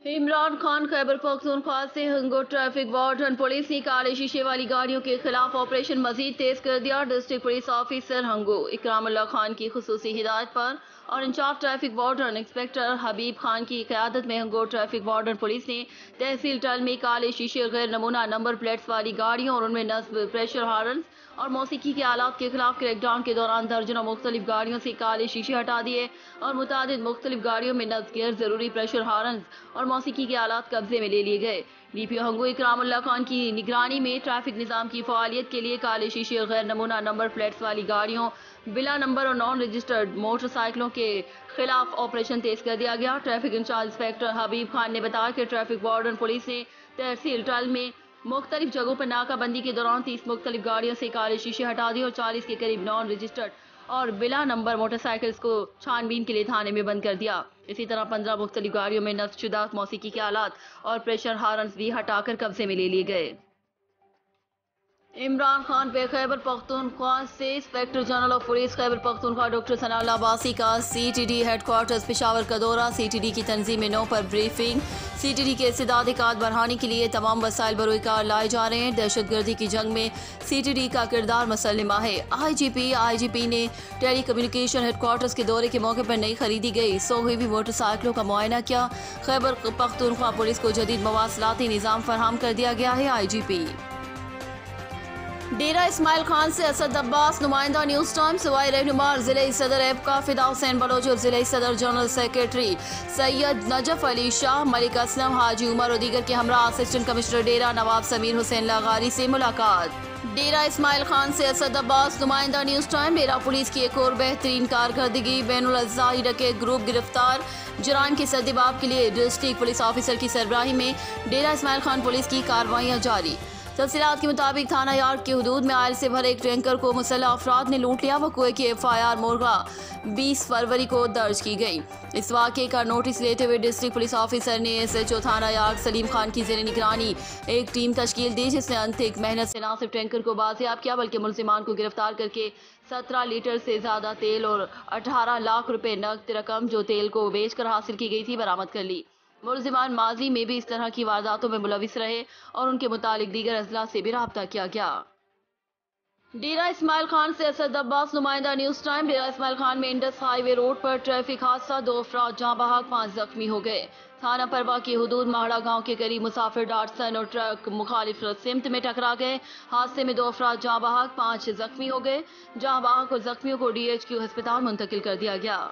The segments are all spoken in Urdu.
عمران خان خیبر پختونخوا سے ہنگو ٹریفک وارڈن پولیس نے کالے شیشے والی گاڑیوں کے خلاف آپریشن مزید تیز کر دیا۔ ڈسٹرکٹ پولیس آفیسر ہنگو اکرام اللہ خان کی خصوصی ہدایت پر اور انچارج ٹریفک وارڈن انسپکٹر حبیب خان کی قیادت میں ہنگو ٹریفک وارڈن پولیس نے تحصیل ٹل میں کالے شیشے غیر نمونہ نمبر پلیٹس والی گاڑیوں اور ان میں نصب پریشر ہارنز اور موسیقی کے آلات کے خلاف کریک ڈاؤن کے دوران درجنوں مختلف گاڑیوں سے کالے شیشے ہٹا دیے اور متعدد مختلف گاڑیوں میں نصب غیر ضروری پریشر ہارنز اور موسیقی کے آلات قبضے میں لے لیے گئے۔ ڈی پی او ہنگو اکرام اللہ خان کی نگرانی میں ٹریفک نظام کی فعالیت کے لیے کالے شیشے غیر نمونہ نمبر پلیٹس والی گاڑیوں، بلا نمبر اور نان رجسٹرڈ موٹر سائیکلوں کے خلاف آپریشن تیز کر دیا گیا۔ ٹریفک انچارج انسپکٹر حبیب خان نے بتایا کہ ٹریفک وارڈن پولیس نے تحصیل ٹل میں مختلف جگہوں پر ناکہ بندی کے دوران 30 مختلف گاڑیوں سے کالے شیشے ہٹا دیے اور 40 کے قریب نان رجسٹرڈ اور بلا نمبر موٹر سائیکلز کو چھان بین کے لیے تھانے میں بند کر دیا۔ اسی طرح 15 مختلف گاڑیوں میں نصب شدہ موسیقی کے آلات اور پریشر ہارنز بھی ہٹا کر قبضے میں لے لیے گئے۔ عمران خان پہ خیبر پختونخوا سے inspector general of police Khyber Pakhtunkhwa doctor ثناء اللہ عباسی کا C T D head quarters Peshawar کا دورہ۔ سی ٹی ڈی کی تنظیم 9 پر بریفنگ۔ سی ٹی ڈی کے استعداد کار بڑھانے کے لیے تمام وسائل بروئے کار لائے جا رہے ہیں۔ دہشت گردی کی جنگ میں سی ٹی ڈی کا کردار مسلمہ ہے۔ آئی جی پی نے ٹیلی کمیونیکیشن ہیڈ کوارٹرز کے دورے کے موقع پر نئی خریدی گئی 100 ہیوی موٹر سائیکلوں کا معائنہ کیا۔ خیبر پختونخوا پولیس کو جدید مواصلاتی نظام فراہم کر دیا گیا ہے۔ آئی جی پی ڈیرہ اسماعیل خان سے اسد عباس نمائندہ نیوز ٹائم سوائے رہنما ضلعی صدر ایبکا فدا حسین بلوچ اور ضلعی صدر جنرل سیکریٹری سید نجف علی شاہ ملک اسلم حاجی عمر اور دیگر کے ہمراہ اسسٹنٹ کمشنر ڈیرہ نواب سمیر حسین لاغاری سے ملاقات۔ ڈیرہ اسماعیل خان سے اسد عباس نمائندہ نیوز ٹائم ڈیرہ پولیس کی ایک اور بہترین کارکردگی بین الاضلاعی ڈکیت گروپ گرفتار جرائم کے سدباب کے لیے ڈسٹرکٹ پولیس آفیسر کی سربراہی میں ڈیرہ اسماعیل خان پولیس کی کارروائیاں جاری۔ تفصیلات کے مطابق تھانہ یارڈ کے حدود میں آئل سے بھرے ایک ٹینکر کو مسلح افراد نے لوٹ لیا۔ وقوع کی ایف آئی آر مورگا 20 فروری کو درج کی گئی۔ اس واقعے کا نوٹس لیتے ہوئے ڈسٹرکٹ پولیس آفیسر نے ایس ایچ او تھانہ یارڈ سلیم خان کی زیر نگرانی ایک ٹیم تشکیل دی جس نے انتھک محنت سے نہ صرف ٹینکر کو بازیاب کیا بلکہ ملزمان کو گرفتار کر کے 17 لیٹر سے زیادہ تیل اور 18 لاکھ روپے نقد رقم جو تیل کو بیچ کر حاصل کی گئی تھی برآمد کر لی۔ ملزمان ماضی میں بھی اس طرح کی وارداتوں میں ملوث رہے اور ان کے متعلق دیگر اضلاع سے بھی رابطہ کیا گیا۔ ڈیرہ اسماعیل خان سے اسد عباس نمائندہ نیوز ٹائم ڈیرہ اسماعیل خان میں انڈس ہائی وے روڈ پر ٹریفک حادثہ 2 افراد جاں بحق 5 زخمی ہو گئے۔ تھانہ پروا کی حدود مہاڑا گاؤں کے قریب مسافر ڈاٹسن اور ٹرک مخالف سمت میں ٹکرا گئے۔ حادثے میں 2 افراد جاں بحق 5 زخمی ہو گئے۔ جاں بحق اور زخمیوں کو ڈی ایچ کیو ہسپتال منتقل کر دیا گیا۔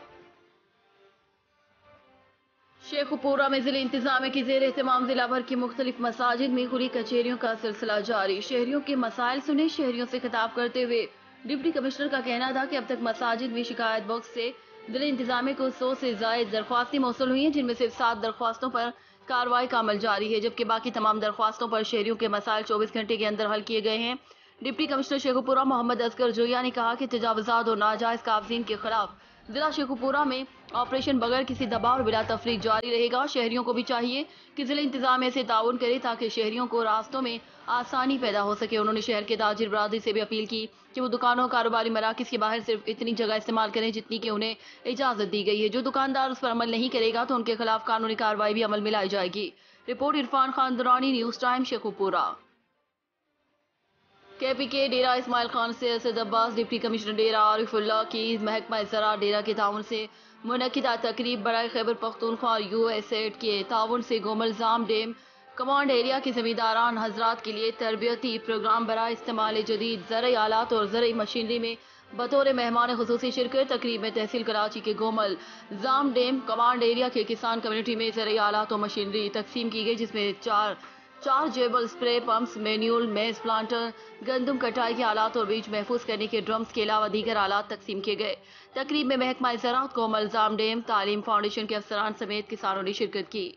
شیخ پورہ میں ضلع انتظامیہ کی زیر اہتمام ضلع بھر کی مختلف مساجد میں کھلی کچہریوں کا سلسلہ جاری۔ شہریوں کے مسائل سنے۔ شہریوں سے خطاب کرتے ہوئے ڈپٹی کمشنر کا کہنا تھا کہ اب تک مساجد میں شکایت باکس سے ضلع انتظامیہ کو 100 سے زائد درخواستیں موصول ہوئی ہیں جن میں صرف 7 درخواستوں پر کارروائی کا عمل جاری ہے جبکہ باقی تمام درخواستوں پر شہریوں کے مسائل 24 گھنٹے کے اندر حل کیے گئے ہیں۔ ڈپٹی کمشنر شیخ پورہ محمد اصغر جویا نے کہا کہ تجاوزات اور ناجائز قابضین کے خلاف ضلع شیخ پورہ میں آپریشن بغیر کسی دباؤ اور بلا تفریق جاری رہے گا۔ شہریوں کو بھی چاہیے کہ ضلع انتظامیہ سے تعاون کرے تاکہ شہریوں کو راستوں میں آسانی پیدا ہو سکے۔ انہوں نے شہر کے تاجر برادری سے بھی اپیل کی کہ وہ دکانوں کاروباری مراکز کے باہر صرف اتنی جگہ استعمال کریں جتنی کہ انہیں اجازت دی گئی ہے۔ جو دکاندار اس پر عمل نہیں کرے گا تو ان کے خلاف قانونی کارروائی بھی عمل میں لائی جائے گی۔ Report Irfan Khan Durrani news time شیخ پورہ۔ کے پی کے ڈیرہ اسماعیل خان سے اسد عباس ڈپٹی کمشنر ڈیرہ عارف اللہ کی محکمہ زراعت ڈیرہ کے تعاون سے منعقدہ تقریب برائے Khyber Pakhtunkhwa U S add کے تعاون سے گومل زام ڈیم کمانڈ ایریا کے زمینداران حضرات کے لیے تربیتی پروگرام برائے استعمال جدید زرعی آلات اور زرعی مشینری میں بطور مہمان خصوصی شرکت۔ تقریب میں تحصیل کراچی کے گومل زام ڈیم کمانڈ ایریا کے کسان کمیونٹی میں زرعی آلات و مشینری تقسیم کی گئی جس میں چارجیبل سپرے پمپس، مینیول میز پلانٹر، گندم کٹائی کے آلات اور بیج محفوظ کرنے کے ڈرمز کے علاوہ دیگر آلات تقسیم کیے گئے۔ تقریب میں محکمہ زراعت گومل زام ڈیم تعلیم فاؤنڈیشن کے افسران سمیت کسانوں نے شرکت کی۔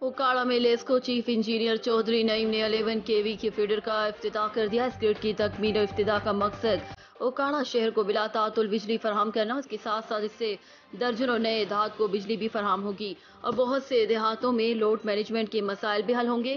اوکاڑا میں لیسکو چیف انجینئر چودھری نعیم نے 11 kV کے فیڈر کا افتتاح کر دیا۔ اس گرڈ کی تکمیل و افتتاح کا مقصد اوکاڑا شہر کو بلا تعطل بجلی فراہم کرنا، اس کے ساتھ ساتھ اس سے درجنوں نئے دیہات کو بجلی بھی فراہم ہوگی اور بہت سے دیہاتوں میں لوڈ مینجمنٹ کے مسائل بھی حل ہوں گے۔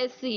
SC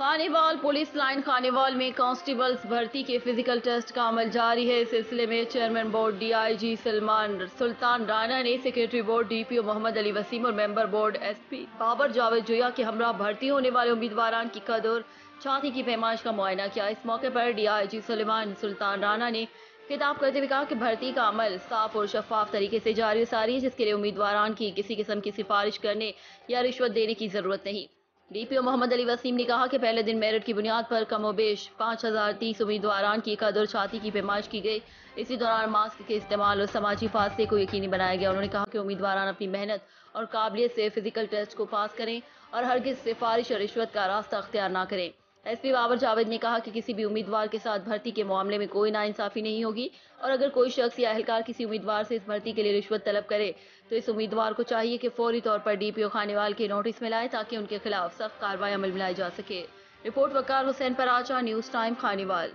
Khanewal police line Khanewal میں کانسٹیبلز بھرتی کے فزیکل ٹیسٹ کا عمل جاری ہے۔ اس سلسلے میں chairman board D I G Sultan Rana نے secretary board D P O Muhammad Ali Waseem اور member board S P Babar Javed Joya کے ہمراہ بھرتی ہونے والے امیدواران کی قد اور چھاتی کی پیمائش کا معائنہ کیا۔ اس موقع پر D I G Sultan Rana نے خطاب کرتے ہوئے کہا کہ بھرتی کا عمل صاف اور شفاف طریقے سے جاری و ساری ہے، جس کے لیے امیدواران کی کسی قسم کی سفارش کرنے یا رشوت دینے کی ضرورت نہیں۔ D P O Muhammad Ali Wasim نے کہا کہ پہلے دن میرٹ کی بنیاد پر کم و بیش 5030 امیدواران کی قد اور چھاتی کی پیمائش کی گئی۔ اسی دوران ماسک کے استعمال اور سماجی فاصلے کو یقینی بنایا گیا۔ انہوں نے کہا کہ امیدواران اپنی محنت اور قابلیت سے فزیکل ٹیسٹ کو پاس کریں اور ہرگز سفارش اور رشوت کا راستہ اختیار نہ کریں۔ ایس پی بابر جاوید نے کہا کہ کسی بھی امیدوار کے ساتھ بھرتی کے معاملے میں کوئی ناانصافی نہیں ہوگی اور اگر کوئی شخص یا اہلکار کسی امیدوار سے اس بھرتی کے لیے رشوت طلب کرے تو اس امیدوار کو چاہیے کہ فوری طور پر ڈی پی او خانیوال کے نوٹس میں لائے تاکہ ان کے خلاف سخت کارروائی عمل میں لائی جا سکے۔ رپورٹ وقار حسین پراچا، نیوز ٹائم خانیوال۔